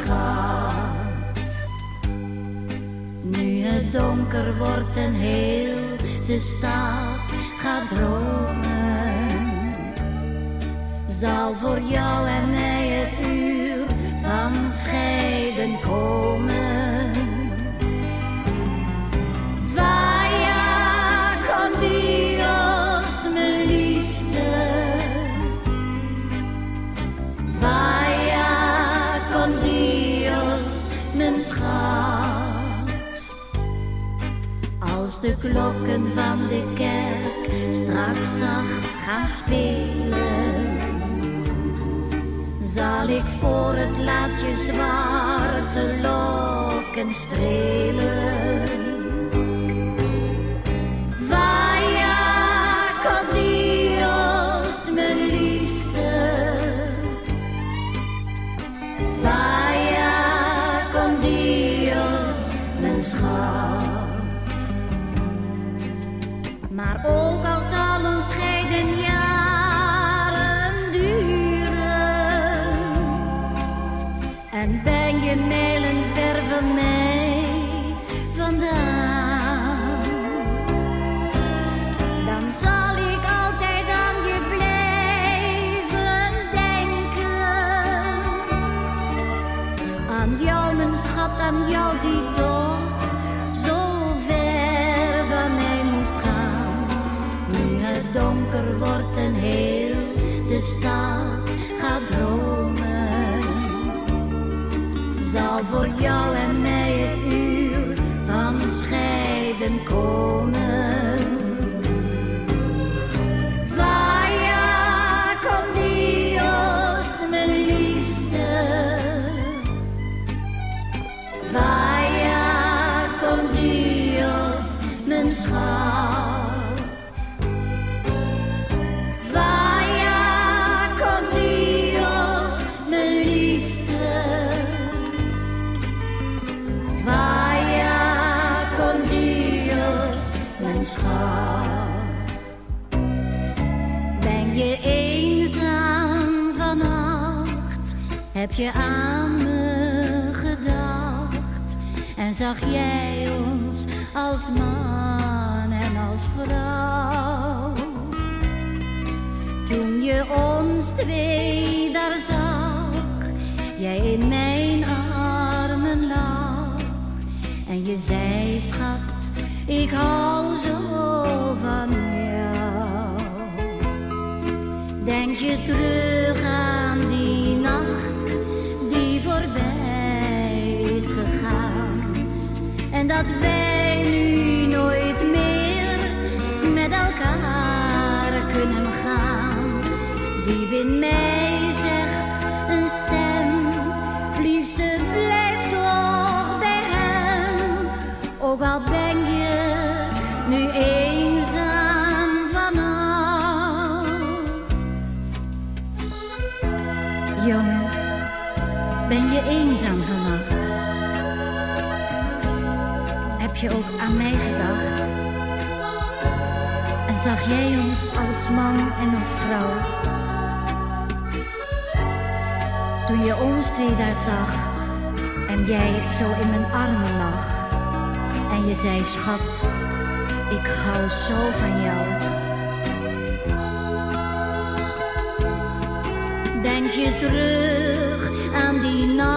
schat. Nu het donker wordt en heel de stad gaat dromen, zal voor jou en mij het uur van scheiden komen. Vaya con dios, mijn liefste. Vaya con dios, mijn schat. Als de klokken van de kerk straks zacht gaan spelen, zal ik voor het laatst je zwarte lokken strelen. Vaya con dios, mijn liefste. Vaya con dios, mijn schat. Maar ook al zal ons scheiden jaren duren en ben je mijlen ver van mij vandaan, dan zal ik altijd aan je blijven denken. Aan jou, mijn schat, aan jou die toch zo ver van mij moest gaan. Nu het donker wordt en heel de stad gaat dromen, zal voor jou en mij het uur van scheiden komen. Vaya con dios, mijn liefste. Vaya con dios, mijn schat. Vaya con dios, mijn liefste. Vaya con dios, mijn schat. Ben je eenzaam vannacht? Heb je aan me gedacht? En zag jij ons als man en als vrouw? Toen je ons twee daar zag, jij in mijn armen lag en je zei, schat, ik hou zo van jou. Denk je terug aan die nacht die voorbij is gegaan en dat wij nu nooit meer met elkaar kunnen gaan? Diep in mij zegt een stem, liefste blijf toch bij hem, ook al ben je nu eenzaam vannacht. Jongen, ben je eenzaam vannacht? Heb je ook aan mij gedacht? En zag jij ons als man en als vrouw? Toen je ons twee daar zag en jij zo in mijn armen lag en je zei, schat, ik hou zo van jou. Denk je terug aan die nacht